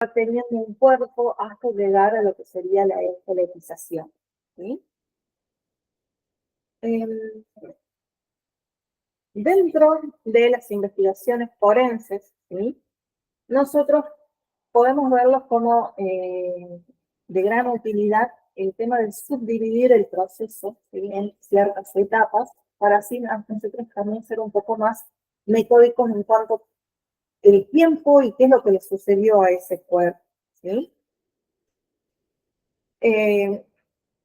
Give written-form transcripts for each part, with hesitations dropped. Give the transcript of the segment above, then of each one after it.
teniendo un cuerpo hasta llegar a lo que sería la esqueletización, ¿sí? Dentro de las investigaciones forenses, ¿sí? Nosotros podemos verlos como de gran utilidad el tema de subdividir el proceso, ¿sí?, en ciertas etapas, para así nosotros también ser un poco más metódicos en cuanto al tiempo y qué es lo que le sucedió a ese cuerpo, ¿sí?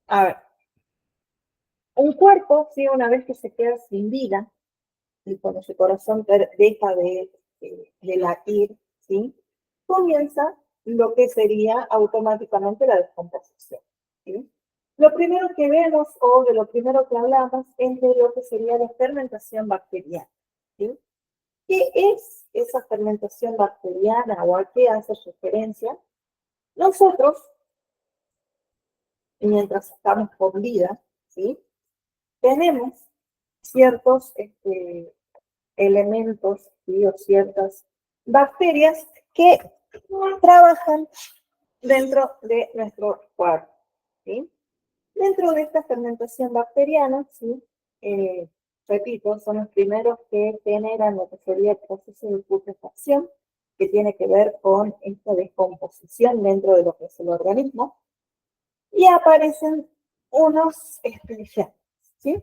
A ver, un cuerpo, ¿sí?, una vez que se queda sin vida, y cuando su corazón deja de latir, ¿sí?, comienza lo que sería automáticamente la descomposición, ¿sí? Lo primero que vemos o de lo primero que hablamos es de lo que sería la fermentación bacteriana, ¿sí? ¿Qué es esa fermentación bacteriana o a qué hace referencia? Nosotros, mientras estamos con vida, ¿sí?, tenemos ciertos elementos, ¿sí?, o ciertas bacterias que trabajan dentro de nuestro cuerpo, ¿sí? Dentro de esta fermentación bacteriana, ¿sí?, eh, repito, son los primeros que generan lo que sería el proceso de putrefacción, que tiene que ver con esta descomposición dentro de lo que es el organismo, y aparecen unos gérmenes, ¿sí?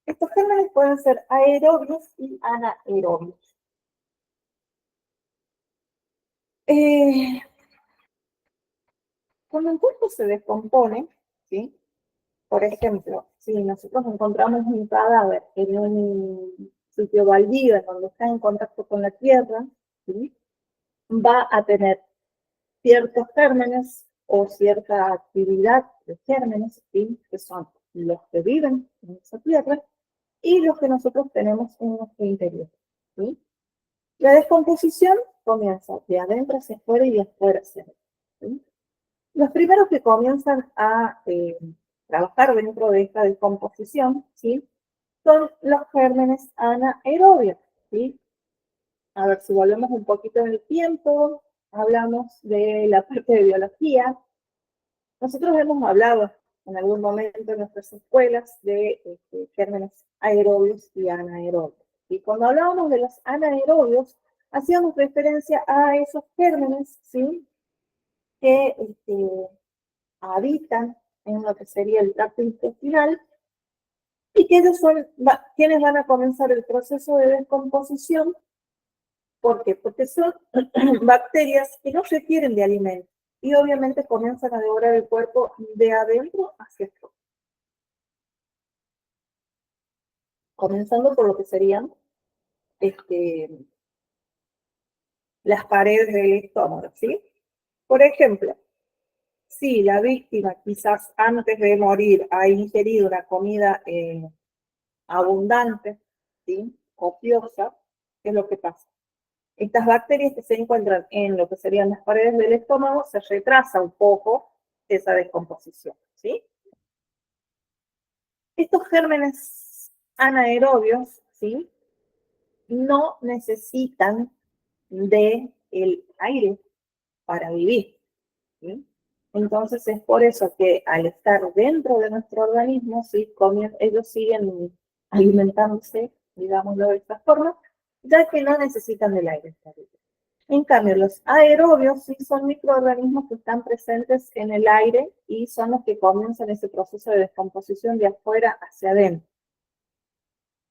Estos gérmenes pueden ser aerobios y anaerobios. Eh, Cuando el cuerpo se descompone, ¿sí? Por ejemplo, si nosotros encontramos un cadáver en un sitio baldío, en donde está en contacto con la tierra, ¿sí?, va a tener ciertos gérmenes o cierta actividad de gérmenes, ¿sí?, que son los que viven en esa tierra y los que nosotros tenemos en nuestro interior, ¿sí? La descomposición comienza de adentro hacia afuera y de afuera hacia adentro, ¿sí? Los primeros que comienzan a trabajar dentro de esta descomposición, ¿sí?, son los gérmenes anaerobios, ¿sí? A ver, si volvemos un poquito en el tiempo, hablamos de la parte de biología. Nosotros hemos hablado en algún momento en nuestras escuelas de gérmenes aerobios y anaerobios. Y cuando hablábamos de los anaerobios, hacíamos referencia a esos gérmenes, ¿sí?, que habitan en lo que sería el tracto intestinal y que ellos son quienes van a comenzar el proceso de descomposición. ¿Por qué? Porque son bacterias que no requieren de alimento y obviamente comienzan a devorar el cuerpo de adentro hacia afuera. Comenzando por lo que serían las paredes del estómago, ¿sí? Por ejemplo, si la víctima quizás antes de morir ha ingerido una comida abundante, ¿sí?, copiosa, ¿qué es lo que pasa? Estas bacterias que se encuentran en lo que serían las paredes del estómago, se retrasa un poco esa descomposición, ¿sí? Estos gérmenes anaerobios, ¿sí?, no necesitan del aire para vivir, ¿sí? Entonces es por eso que al estar dentro de nuestro organismo, ¿sí?, ellos siguen alimentándose, digámoslo de esta forma, ya que no necesitan del aire para vivir. En cambio, los aerobios sí son microorganismos que están presentes en el aire y son los que comienzan ese proceso de descomposición de afuera hacia adentro.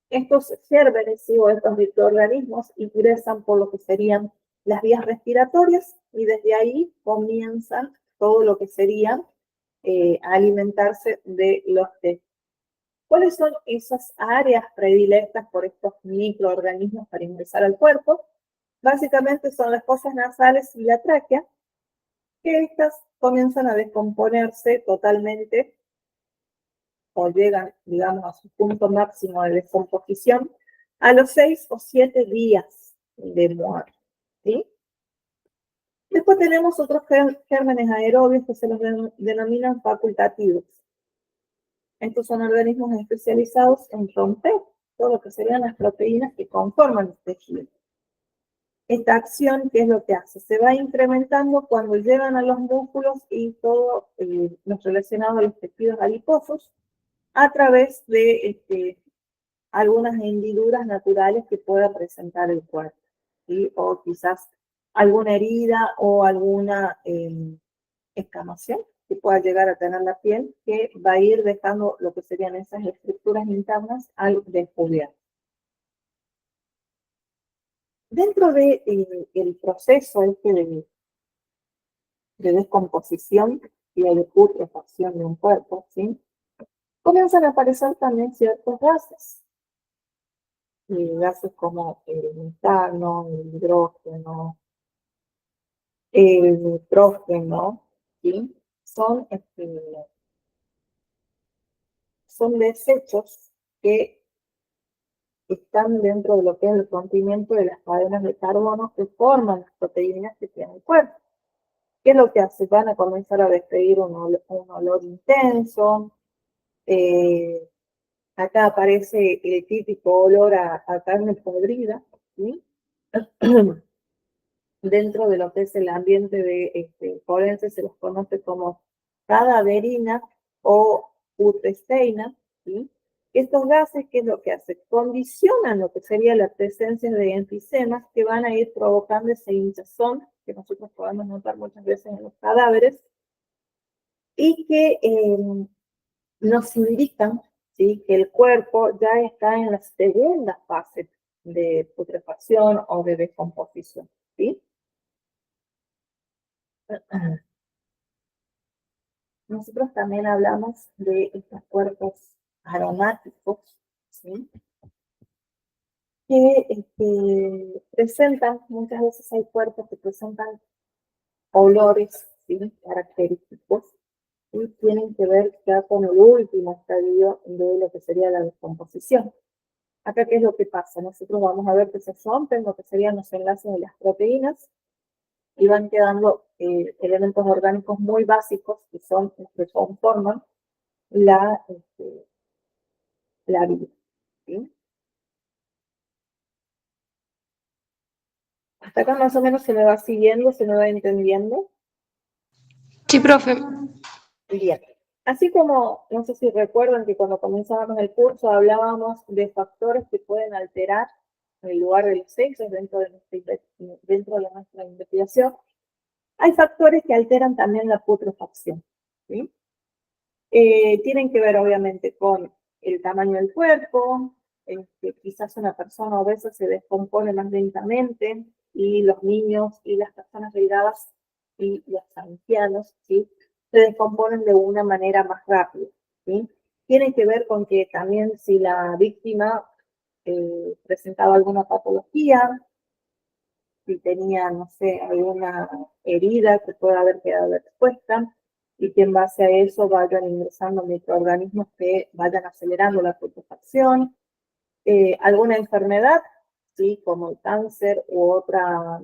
Estos gérmenes, ¿sí?, o estos microorganismos ingresan por lo que serían las vías respiratorias y desde ahí comienzan todo lo que sería alimentarse de los tejidos. ¿Cuáles son esas áreas predilectas por estos microorganismos para ingresar al cuerpo? Básicamente son las fosas nasales y la tráquea, que estas comienzan a descomponerse totalmente o llegan, digamos, a su punto máximo de descomposición a los 6 o 7 días de muerte, ¿sí? Después tenemos otros gérmenes aerobios que se los denominan facultativos. Estos son organismos especializados en romper todo lo que serían las proteínas que conforman el tejido. esta acción, ¿qué es lo que hace? Se va incrementando cuando llegan a los músculos y todo lo relacionado a los tejidos adiposos a través de algunas hendiduras naturales que pueda presentar el cuerpo, ¿sí? O quizás alguna herida o alguna escamación que pueda llegar a tener la piel, que va a ir dejando lo que serían esas estructuras internas al descubierto. Dentro de, el proceso de descomposición y de putrefacción de un cuerpo, ¿sí? Comienzan a aparecer también ciertos gases, gases como el metano, el hidrógeno, el nitrógeno, ¿sí? Son, son desechos que están dentro de lo que es el continente de las cadenas de carbono que forman las proteínas que tiene el cuerpo. ¿Qué es lo que hace? Van a comenzar a despedir un olor intenso. eh, Acá aparece el típico olor a carne podrida, ¿sí? Dentro de lo que es el ambiente de forense se los conoce como cadaverina o putresteina, ¿sí? Estos gases, ¿qué es lo que hace? Condicionan lo que sería la presencia de enfisemas que van a ir provocando ese hinchazón que nosotros podemos notar muchas veces en los cadáveres y que nos indican, ¿sí?, que el cuerpo ya está en la segunda fase de putrefacción o de descomposición, ¿sí? Nosotros también hablamos de estos cuerpos aromáticos, ¿sí?, que presentan, muchas veces hay cuerpos que presentan olores, ¿sí?, característicos y tienen que ver ya con el último estadio de lo que sería la descomposición. Acá, ¿qué es lo que pasa? Nosotros vamos a ver que se rompen lo que serían los enlaces de las proteínas y van quedando elementos orgánicos muy básicos que son los que conforman la, la vida, ¿sí? Hasta acá más o menos se me va siguiendo, se me va entendiendo. Sí, profe. Bien. Así como, no sé si recuerdan que cuando comenzábamos el curso hablábamos de factores que pueden alterar el lugar de los sexos dentro de nuestra investigación, hay factores que alteran también la putrefacción, ¿sí? Tienen que ver obviamente con el tamaño del cuerpo, quizás una persona obesa se descompone más lentamente y los niños y las personas delgadas y los ancianos, ¿sí?, se descomponen de una manera más rápida, ¿sí? Tiene que ver con que también si la víctima presentaba alguna patología, si tenía, no sé, alguna herida que pueda haber quedado expuesta y que en base a eso vayan ingresando microorganismos que vayan acelerando la putrefacción, alguna enfermedad, ¿sí?, como el cáncer u otra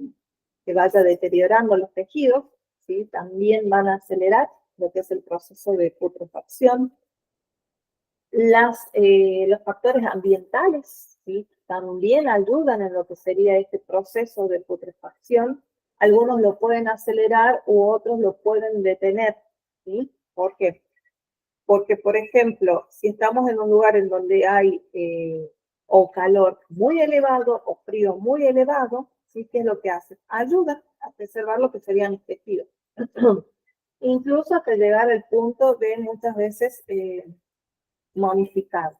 que vaya deteriorando los tejidos, ¿sí?, también van a acelerar lo que es el proceso de putrefacción. Los factores ambientales, ¿sí?, también ayudan en lo que sería este proceso de putrefacción. Algunos lo pueden acelerar u otros lo pueden detener, ¿sí? ¿Por qué? Porque, por ejemplo, si estamos en un lugar en donde hay o calor muy elevado o frío muy elevado, ¿sí?, ¿qué es lo que hace? Ayuda a preservar lo que serían los tejidos. Incluso hasta llegar al punto de muchas veces momificar.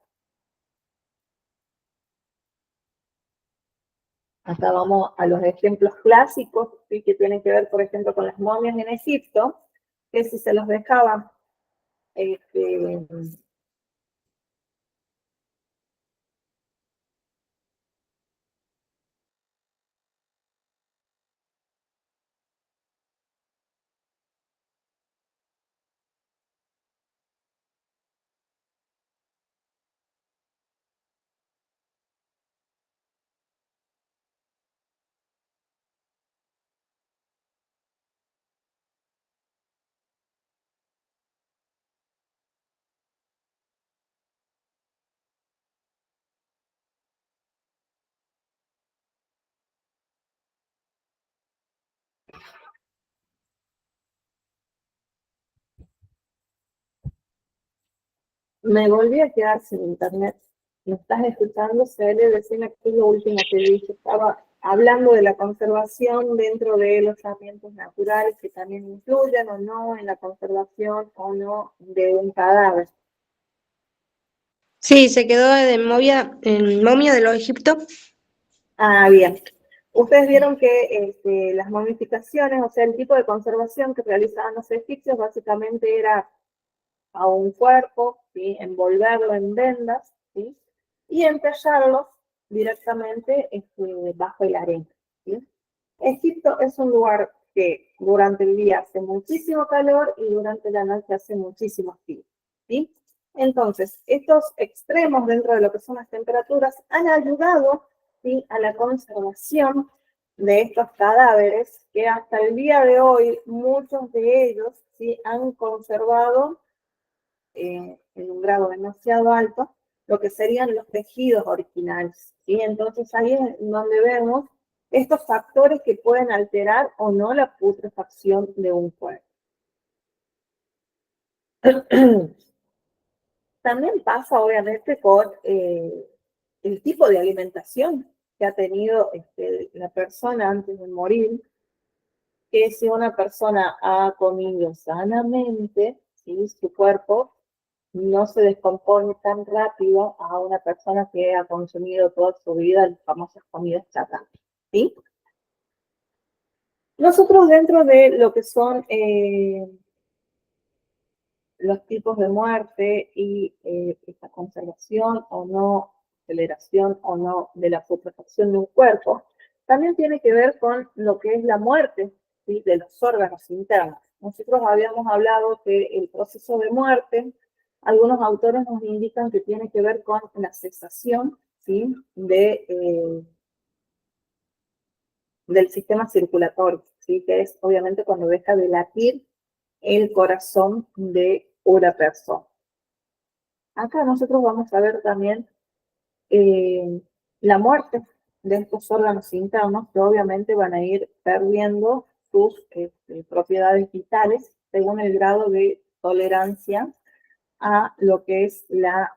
Acá vamos a los ejemplos clásicos, ¿sí?, que tienen que ver, por ejemplo, con las momias en Egipto, que si se los dejaba este, Me volví a quedar sin internet. ¿Me estás escuchando, Cele? Decime qué es lo último que dije. Estaba hablando de la conservación dentro de los ambientes naturales que también influyen o no en la conservación o no de un cadáver. Sí, se quedó en momia de los Egipto. Ah, bien. Ustedes vieron que las momificaciones, o sea, el tipo de conservación que realizaban los egipcios básicamente era a un cuerpo, ¿sí? Envolverlo en vendas, ¿sí? Y enterrarlos directamente bajo la arena, ¿sí? Egipto es un lugar que durante el día hace muchísimo calor y durante la noche hace muchísimo frío, ¿sí? Entonces, estos extremos dentro de lo que son las temperaturas han ayudado, ¿sí?, a la conservación de estos cadáveres que hasta el día de hoy muchos de ellos, ¿sí?, han conservado en un grado demasiado alto lo que serían los tejidos originales, ¿sí? Entonces ahí es donde vemos estos factores que pueden alterar o no la putrefacción de un cuerpo. También pasa obviamente con el tipo de alimentación que ha tenido la persona antes de morir, que si una persona ha comido sanamente, ¿sí?, su cuerpo no se descompone tan rápido a una persona que ha consumido toda su vida las famosas comidas chatarra, ¿sí? Nosotros dentro de lo que son los tipos de muerte y esta conservación o no, aceleración o no de la putrefacción de un cuerpo, también tiene que ver con lo que es la muerte, ¿sí?, de los órganos internos. Nosotros habíamos hablado que el proceso de muerte, algunos autores nos indican que tiene que ver con la cesación, ¿sí?, del sistema circulatorio, ¿sí?, que es obviamente cuando deja de latir el corazón de una persona. Acá nosotros vamos a ver también la muerte de estos órganos internos, que obviamente van a ir perdiendo sus propiedades vitales según el grado de tolerancia a lo que es la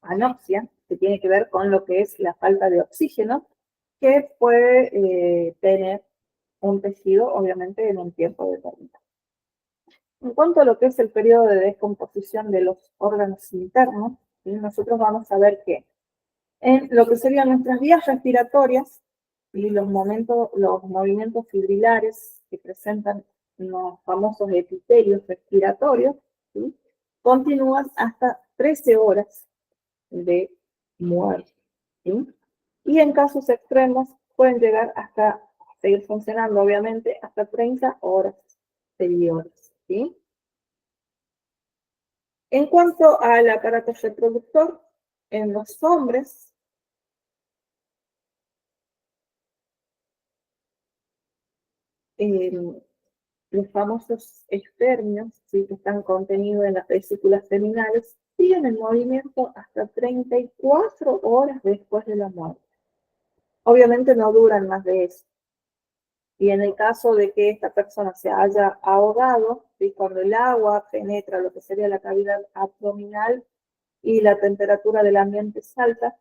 anoxia, que tiene que ver con lo que es la falta de oxígeno, que puede tener un tejido, obviamente, en un tiempo determinado. En cuanto a lo que es el periodo de descomposición de los órganos internos, ¿sí?, nosotros vamos a ver que en lo que serían nuestras vías respiratorias y los movimientos fibrilares que presentan los famosos epitelios respiratorios, ¿sí?, continúan hasta 13 horas de muerte, ¿sí? Y en casos extremos pueden llegar hasta seguir funcionando, obviamente, hasta 30 horas seguidoras, ¿sí? En cuanto al aparato reproductor, en los hombres, los famosos espermios, ¿sí?, que están contenidos en las vesículas seminales, siguen en movimiento hasta 34 horas después de la muerte. Obviamente no duran más de eso. Y en el caso de que esta persona se haya ahogado, ¿sí?, cuando el agua penetra lo que sería la cavidad abdominal y la temperatura del ambiente es alta,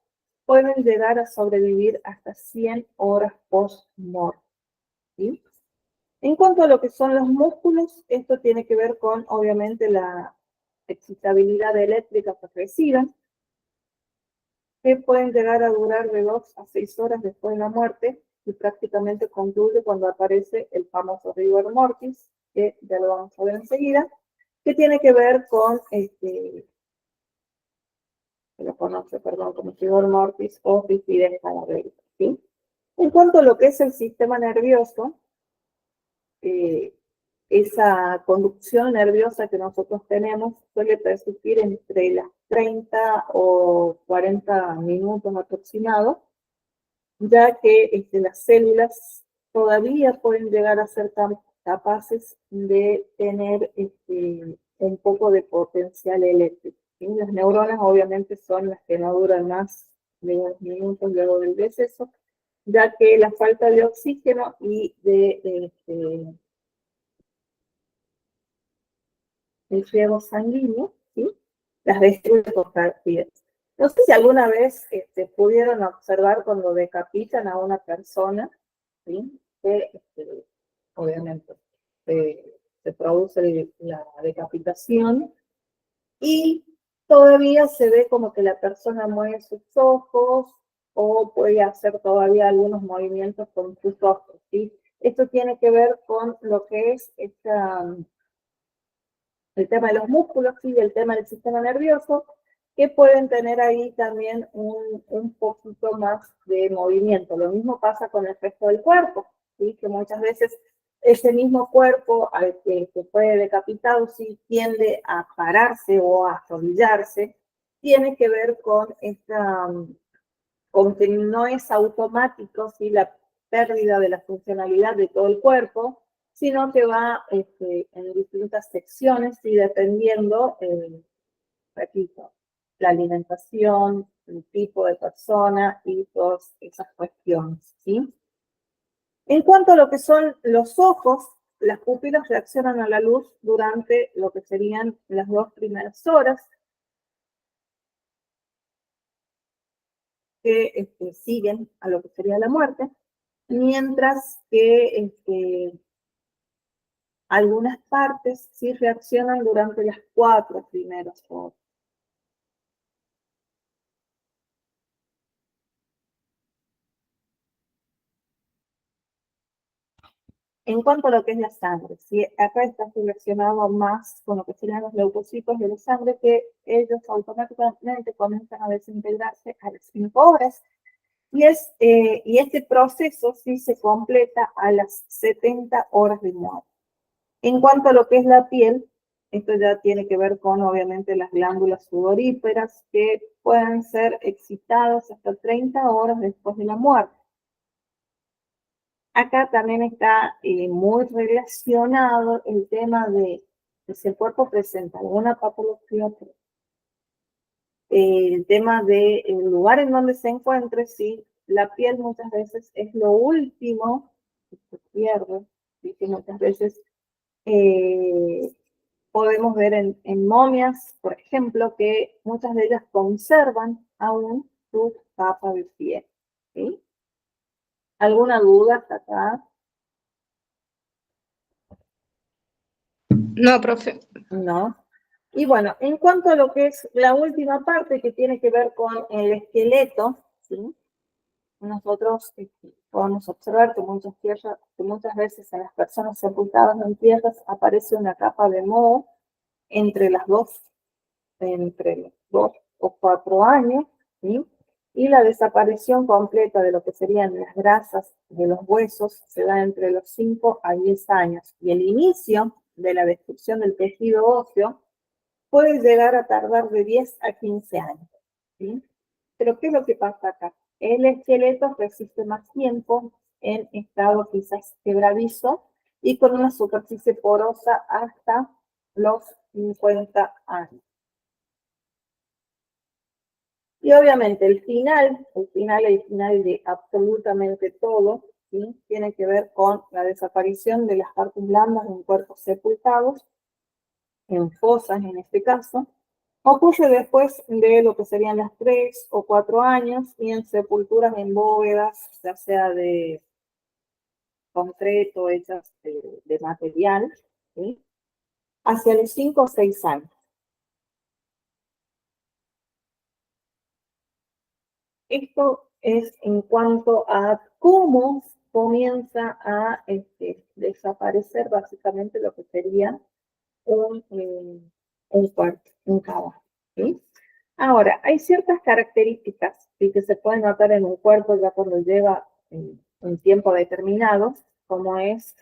pueden llegar a sobrevivir hasta 100 horas post-mortem, ¿sí? En cuanto a lo que son los músculos, esto tiene que ver con, obviamente, la excitabilidad eléctrica que reciben, que pueden llegar a durar de 2 a 6 horas después de la muerte y prácticamente concluye cuando aparece el famoso rigor mortis, que ya lo vamos a ver enseguida, que tiene que ver con, se lo conoce, perdón, como rigor mortis o rigidez cadavérica, ¿sí? En cuanto a lo que es el sistema nervioso, eh, esa conducción nerviosa que nosotros tenemos suele persistir entre las 30 o 40 minutos aproximados, ya que las células todavía pueden llegar a ser capaces de tener un poco de potencial eléctrico, ¿sí? Las neuronas obviamente son las que no duran más de unos minutos luego del deceso, ya que la falta de oxígeno y de el riego sanguíneo, ¿sí?, las destruye por rapidez. No sé si alguna vez pudieron observar cuando decapitan a una persona, ¿sí? Que obviamente se produce la decapitación y todavía se ve como que la persona mueve sus ojos o puede hacer todavía algunos movimientos con sus ojos, ¿sí? Esto tiene que ver con lo que es el tema de los músculos, ¿sí? Y el tema del sistema nervioso, que pueden tener ahí también un poquito más de movimiento. Lo mismo pasa con el resto del cuerpo, ¿sí? Que muchas veces ese mismo cuerpo al que fue decapitado, sí tiende a pararse o a arrodillarse, tiene que ver con que no es automático, ¿sí? La pérdida de la funcionalidad de todo el cuerpo, sino que va en distintas secciones y dependiendo, repito, la alimentación, el tipo de persona y todas esas cuestiones, ¿sí? En cuanto a lo que son los ojos, las pupilas reaccionan a la luz durante lo que serían las 2 primeras horas que siguen a lo que sería la muerte, mientras que algunas partes sí reaccionan durante las 4 primeras horas. En cuanto a lo que es la sangre, ¿sí? Acá está relacionado más con lo que serían los leucocitos de la sangre, que ellos automáticamente comienzan a desintegrarse a las 5 horas. Y este proceso sí se completa a las 70 horas de muerte. En cuanto a lo que es la piel, esto ya tiene que ver con, obviamente, las glándulas sudoríparas que pueden ser excitadas hasta 30 horas después de la muerte. Acá también está muy relacionado el tema de si el cuerpo presenta alguna patología, el tema del lugar en donde se encuentre, si la piel muchas veces es lo último que se pierde, ¿sí? Que muchas veces podemos ver en momias, por ejemplo, que muchas de ellas conservan aún su capa de piel, ¿sí? ¿Alguna duda hasta acá? No, profe. No. Y bueno, en cuanto a lo que es la última parte que tiene que ver con el esqueleto, ¿sí? Nosotros podemos observar que muchas veces en las personas sepultadas en tierras aparece una capa de moho entre los 2 o 4 años, ¿sí? Y la desaparición completa de lo que serían las grasas de los huesos se da entre los 5 a 10 años. Y el inicio de la destrucción del tejido óseo puede llegar a tardar de 10 a 15 años, ¿sí? Pero ¿qué es lo que pasa acá? El esqueleto resiste más tiempo en estado quizás quebradizo y con una superficie porosa hasta los 50 años. Y obviamente el final de absolutamente todo, ¿sí? Tiene que ver con la desaparición de las partes blandas en cuerpos sepultados, en fosas en este caso. Ocurre después de lo que serían las 3 o 4 años y en sepulturas en bóvedas, ya sea de concreto, hechas de material, ¿sí? Hacia los 5 o 6 años. Esto es en cuanto a cómo comienza a desaparecer básicamente lo que sería un cuerpo, un cadáver, ¿sí? Ahora, hay ciertas características, ¿sí? Que se pueden notar en un cuerpo ya cuando lleva un tiempo determinado, como es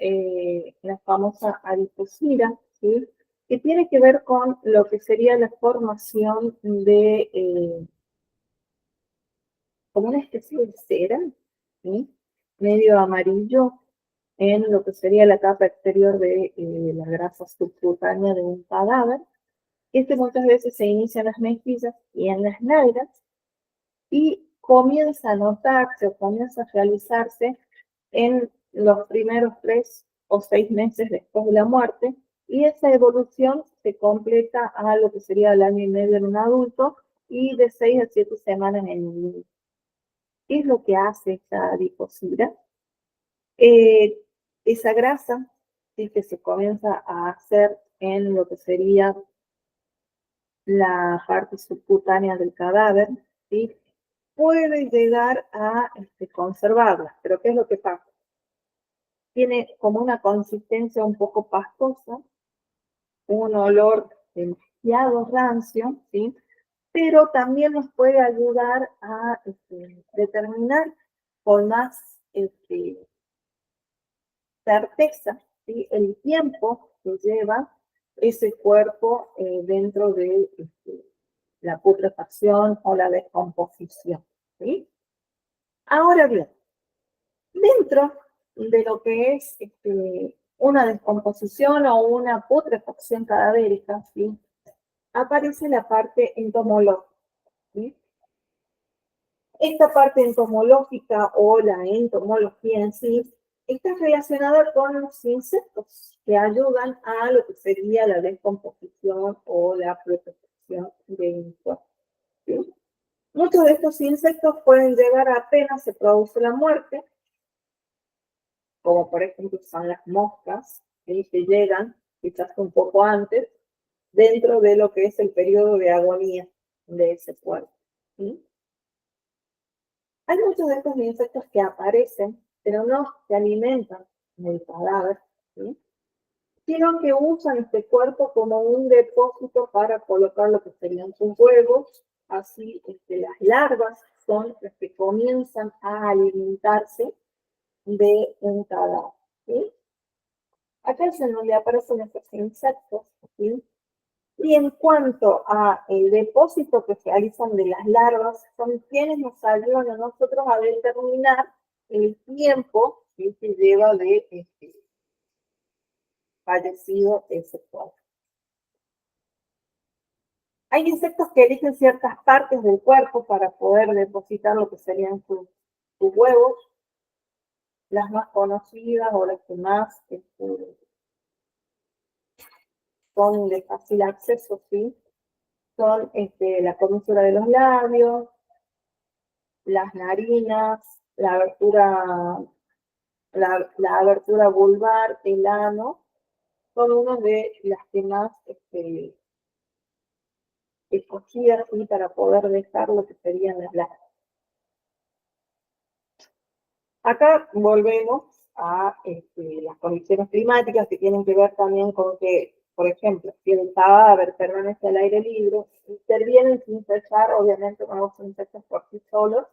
la famosa adiposidad, ¿sí? Que tiene que ver con lo que sería la formación de como una especie de cera, ¿sí? Medio amarillo en lo que sería la capa exterior de la grasa subcutánea de un cadáver. Este muchas veces se inicia en las mejillas y en las nalgas y comienza a notarse o comienza a realizarse en los primeros 3 o 6 meses después de la muerte, y esa evolución se completa a lo que sería el año y medio en un adulto y de 6 a 7 semanas en un niño. ¿Qué es lo que hace esta adiposidad? Esa grasa, ¿sí?, que se comienza a hacer en lo que sería la parte subcutánea del cadáver, ¿sí?, puede llegar a conservarla. Pero ¿qué es lo que pasa? Tiene como una consistencia un poco pastosa, un olor demasiado rancio, ¿sí? Pero también nos puede ayudar a determinar con más certeza, ¿sí?, el tiempo que lleva ese cuerpo dentro de la putrefacción o la descomposición, ¿sí? Ahora bien, dentro de lo que es una descomposición o una putrefacción cadavérica, ¿sí?, aparece la parte entomológica, ¿sí? Esta parte entomológica o la entomología en sí está relacionada con los insectos que ayudan a lo que sería la descomposición o la protección del cuerpo, ¿sí? Muchos de estos insectos pueden llegar apenas se produce la muerte, como por ejemplo son las moscas, ¿sí?, que llegan quizás un poco antes, dentro de lo que es el periodo de agonía de ese cuerpo, ¿sí? Hay muchos de estos insectos que aparecen, pero no se alimentan del cadáver, ¿sí?, sino que usan este cuerpo como un depósito para colocar lo que serían sus huevos. Así las larvas son las que comienzan a alimentarse de un cadáver, ¿sí? Acá es en donde aparecen estos insectos, ¿sí? Y en cuanto a el depósito que se realizan de las larvas, son quienes nos ayudan a nosotros a determinar el tiempo que se lleva de fallecido ese cuerpo. Hay insectos que eligen ciertas partes del cuerpo para poder depositar lo que serían sus huevos. Las más conocidas o las que más son de fácil acceso, ¿sí?, son la comisura de los labios, las narinas, la abertura vulvar, el ano, son una de las que más escogidas, ¿sí?, para poder dejar lo que serían las larvas. Acá volvemos a las condiciones climáticas que tienen que ver también con que, por ejemplo, si el cadáver permanece al aire libre, intervienen sin cesar, obviamente, nuevos insectos por sí solos,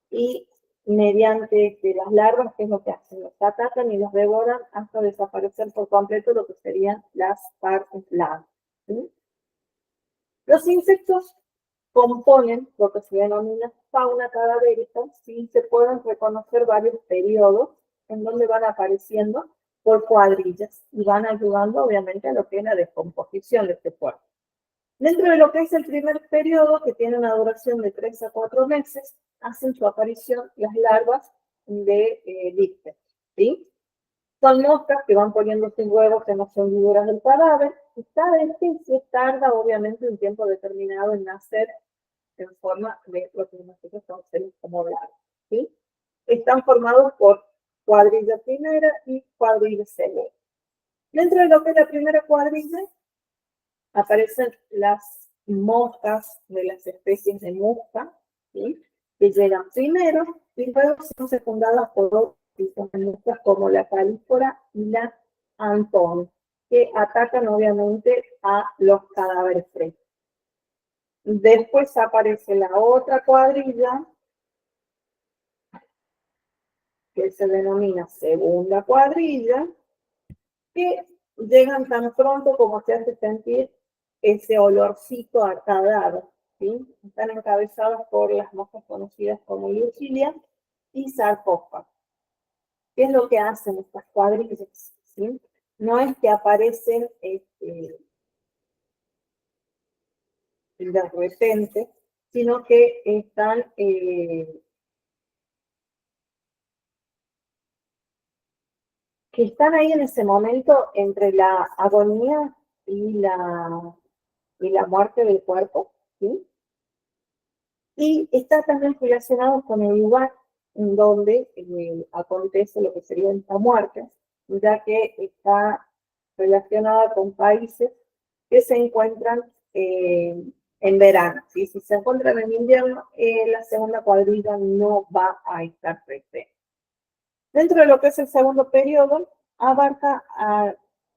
y mediante las larvas, ¿qué es lo que hacen? Los atacan y los devoran hasta desaparecer por completo lo que serían las partes blandas, ¿sí? Los insectos componen lo que se denomina fauna cadavérica, ¿sí? Se pueden reconocer varios periodos en donde van apareciendo por cuadrillas y van ayudando, obviamente, a lo que es la descomposición de este cuerpo. Dentro de lo que es el primer periodo, que tiene una duración de 3 a 4 meses, hacen su aparición las larvas de dípteros, ¿sí? Son moscas que van poniendo sus huevos en las hendiduras del cadáver, y cada especie tarda, obviamente, un tiempo determinado en nacer en forma de lo que nosotros conocemos como larvas, ¿sí? Están formados por cuadrilla primera y cuadrilla segunda. Dentro de lo que es la primera cuadrilla, aparecen las moscas de las especies de mosca, ¿sí?, que llegan primero y luego son secundadas por otros tipos de moscas como la calífora y la antón, que atacan obviamente a los cadáveres frescos. Después aparece la otra cuadrilla, que se denomina segunda cuadrilla, que llegan tan pronto como se hace sentir ese olorcito a cadáver, ¿sí? Están encabezadas por las moscas conocidas como Leucilia y Sarcófago. ¿Qué es lo que hacen estas cuadrillas? ¿Sí? No es que aparecen de repente, sino que están ahí en ese momento entre la agonía y la muerte del cuerpo, ¿sí? Y está también relacionado con el lugar en donde acontece lo que sería esta muerte, ya que está relacionada con países que se encuentran en verano. ¿Sí? Si se encuentran en invierno, la segunda cuadrilla no va a estar presente. Dentro de lo que es el segundo periodo, abarca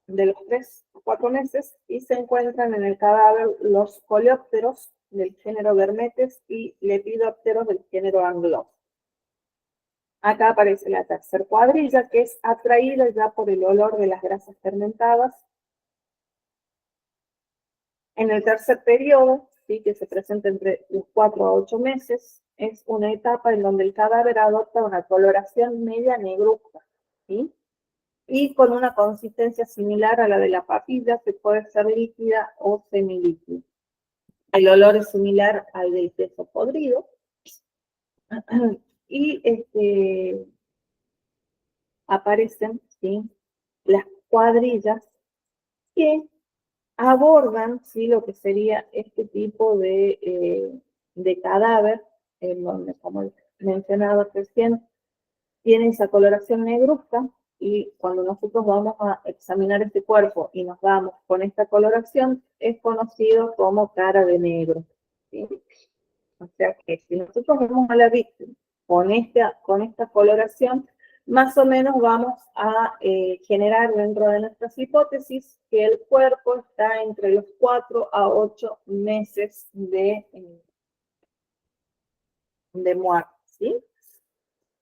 de los 3 a 4 meses y se encuentran en el cadáver los coleópteros del género Vermetes y lepidópteros del género Anglo. Acá aparece la tercera cuadrilla, que es atraída ya por el olor de las grasas fermentadas. En el tercer periodo, ¿sí? Que se presenta entre los 4 a 8 meses, es una etapa en donde el cadáver adopta una coloración media negruzca, ¿sí? Y con una consistencia similar a la de la papilla, que puede ser líquida o semilíquida. El olor es similar al del queso podrido. Y aparecen, ¿sí? Las cuadrillas que abordan, ¿sí? Lo que sería este tipo de cadáver, en donde, como mencionaba recién, tiene esa coloración negruzca, y cuando nosotros vamos a examinar este cuerpo y nos damos con esta coloración, es conocido como cara de negro, ¿sí? O sea que si nosotros vemos a la víctima con esta coloración, más o menos vamos a generar dentro de nuestras hipótesis que el cuerpo está entre los 4 a 8 meses de muerte, ¿sí?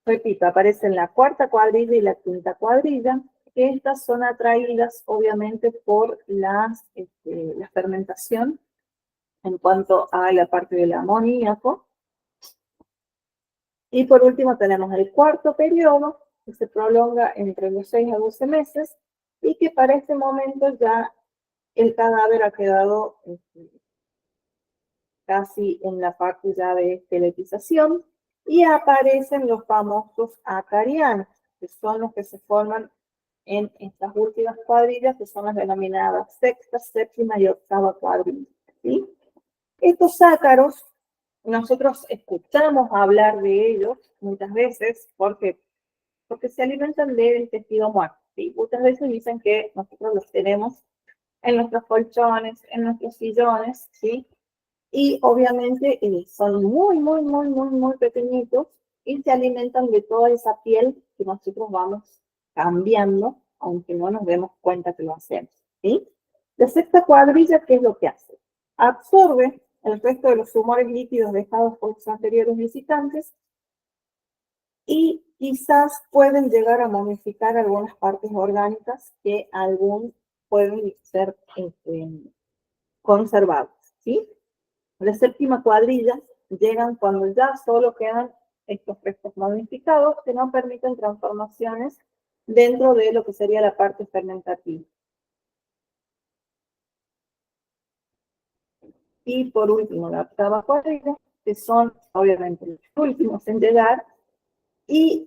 Repito, aparecen la cuarta cuadrilla y la quinta cuadrilla, que estas son atraídas obviamente por la fermentación en cuanto a la parte del amoníaco. Y por último tenemos el cuarto periodo, que se prolonga entre los 6 a 12 meses, y que para este momento ya el cadáver ha quedado casi en la parte ya de esqueletización, y aparecen los famosos acarianos, que son los que se forman en estas últimas cuadrillas, que son las denominadas sexta, séptima y octava cuadrilla, ¿sí? Estos ácaros, nosotros escuchamos hablar de ellos muchas veces porque se alimentan del tejido muerto, ¿sí? Muchas veces dicen que nosotros los tenemos en nuestros colchones, en nuestros sillones, ¿sí? Y obviamente son muy, muy, muy, muy, muy pequeñitos y se alimentan de toda esa piel que nosotros vamos cambiando, aunque no nos demos cuenta que lo hacemos, ¿sí? La sexta cuadrilla, ¿qué es lo que hace? Absorbe el resto de los humores líquidos dejados por sus anteriores visitantes y quizás pueden llegar a momificar algunas partes orgánicas que aún pueden ser conservadas, ¿sí? La séptima cuadrilla llegan cuando ya solo quedan estos restos modificados que no permiten transformaciones dentro de lo que sería la parte fermentativa. Y por último, la octava cuadrilla, que son obviamente los últimos en llegar, y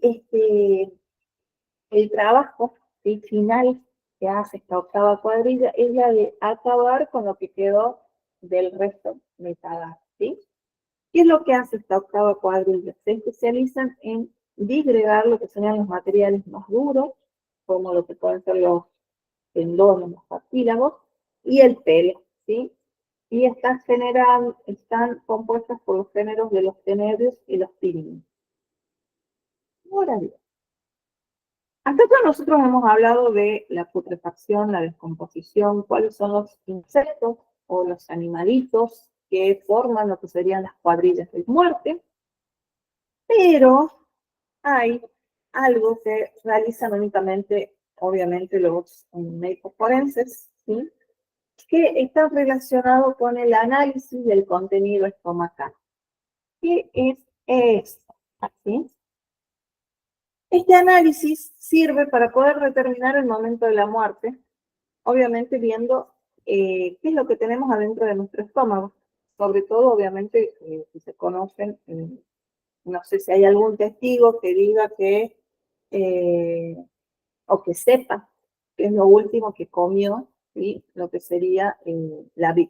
el trabajo, ¿sí? Final que hace esta octava cuadrilla es la de acabar con lo que quedó del resto del cadáver, ¿sí? ¿Qué es lo que hace esta octava cuadrilla? Se especializan en disgregar lo que serían los materiales más duros, como lo que pueden ser los tendones, los cartílagos, y el pelo, ¿sí? Y están compuestas por los géneros de los tenerios y los pirineos. Ahora bien, hasta acá nosotros hemos hablado de la putrefacción, la descomposición, cuáles son los insectos o los animalitos que forman lo que serían las cuadrillas de muerte, pero hay algo que realizan únicamente, obviamente, los médicos forenses, ¿sí? Que está relacionado con el análisis del contenido estomacal. ¿Qué es esto? ¿Sí? Este análisis sirve para poder determinar el momento de la muerte, obviamente viendo qué es lo que tenemos adentro de nuestro estómago. Sobre todo, obviamente, si se conocen, no sé si hay algún testigo que diga eh, o que sepa qué es lo último que comió ¿sí? Lo que sería la vid.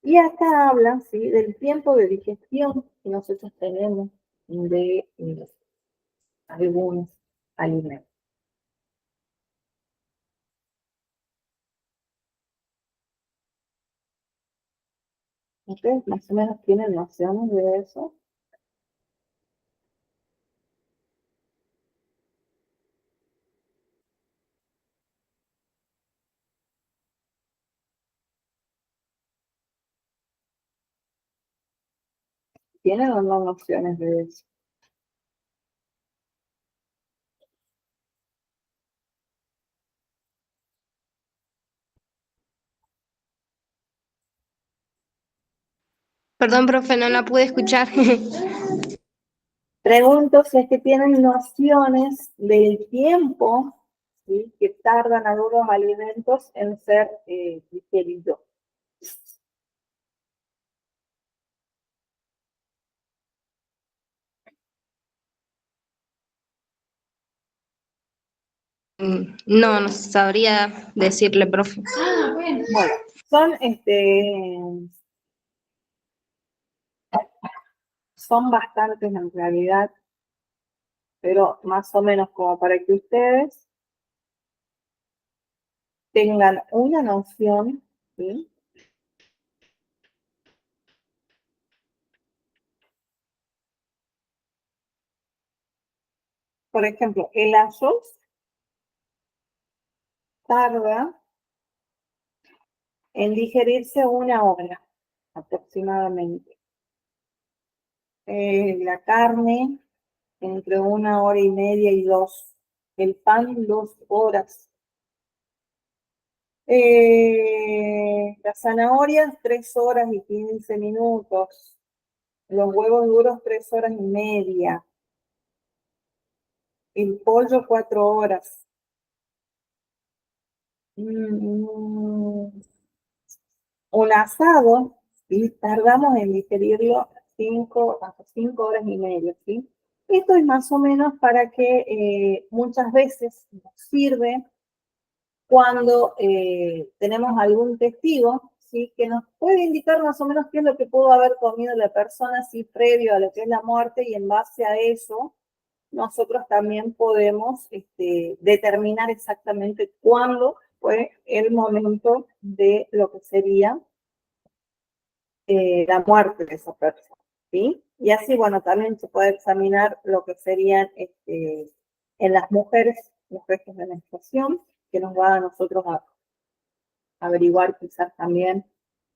Y acá hablan, ¿sí? Del tiempo de digestión que nosotros tenemos de algunos alimentos. ¿Ustedes más o menos tienen nociones de eso? ¿Tienen o no nociones de eso? Perdón, profe, no la pude escuchar. Pregunto si es que tienen nociones del tiempo, ¿sí? Que tardan algunos alimentos en ser digeridos. No, no sabría decirle, profe. Bueno, son, son bastantes en realidad, pero más o menos como para que ustedes tengan una noción, ¿sí? Por ejemplo, el arroz tarda en digerirse 1 hora aproximadamente. La carne entre 1 hora y media y 2. El pan 2 horas. Las zanahorias 3 horas y 15 minutos. Los huevos duros 3 horas y media. El pollo 4 horas. Mm, un asado, ¿sí? Tardamos en digerirlo 5 horas y media, ¿sí? Esto es más o menos para que muchas veces nos sirve cuando tenemos algún testigo, ¿sí? Que nos puede indicar más o menos qué es lo que pudo haber comido la persona, ¿sí? Previo a lo que es la muerte, y en base a eso nosotros también podemos determinar exactamente cuándo fue el momento de lo que sería la muerte de esa persona, ¿sí? Y así, bueno, también se puede examinar lo que serían en las mujeres los restos de menstruación, que nos va a nosotros a averiguar quizás también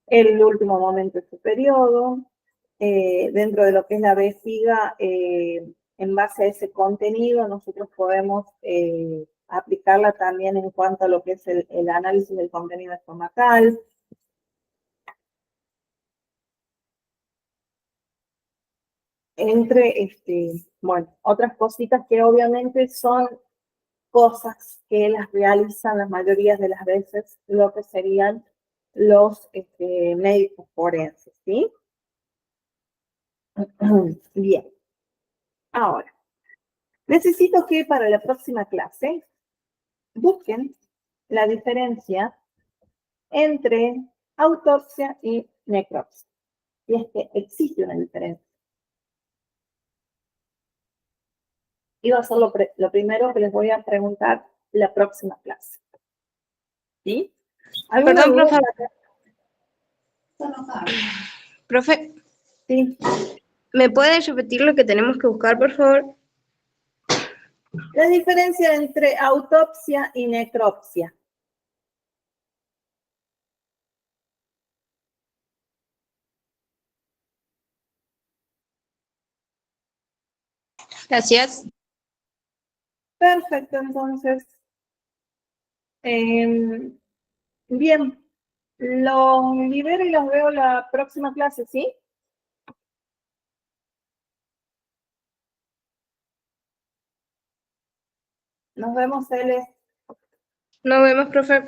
el último momento de su periodo, dentro de lo que es la vejiga, en base a ese contenido, nosotros podemos aplicarla también en cuanto a lo que es el análisis del contenido estomacal. Entre, bueno, otras cositas que obviamente son cosas que las realizan las mayorías de las veces lo que serían los médicos forenses, ¿sí? Bien, ahora, necesito que para la próxima clase busquen la diferencia entre autopsia y necropsia. Y es que existe una diferencia. Y va a ser lo primero que les voy a preguntar la próxima clase. ¿Sí? ¿Alguna Perdón, duda? profe, Sí. ¿me puede repetir lo que tenemos que buscar, por favor? La diferencia entre autopsia y necropsia. Gracias. Perfecto, entonces. Bien, los libero y los veo la próxima clase, ¿sí? Nos vemos, Ele. Nos vemos, profe.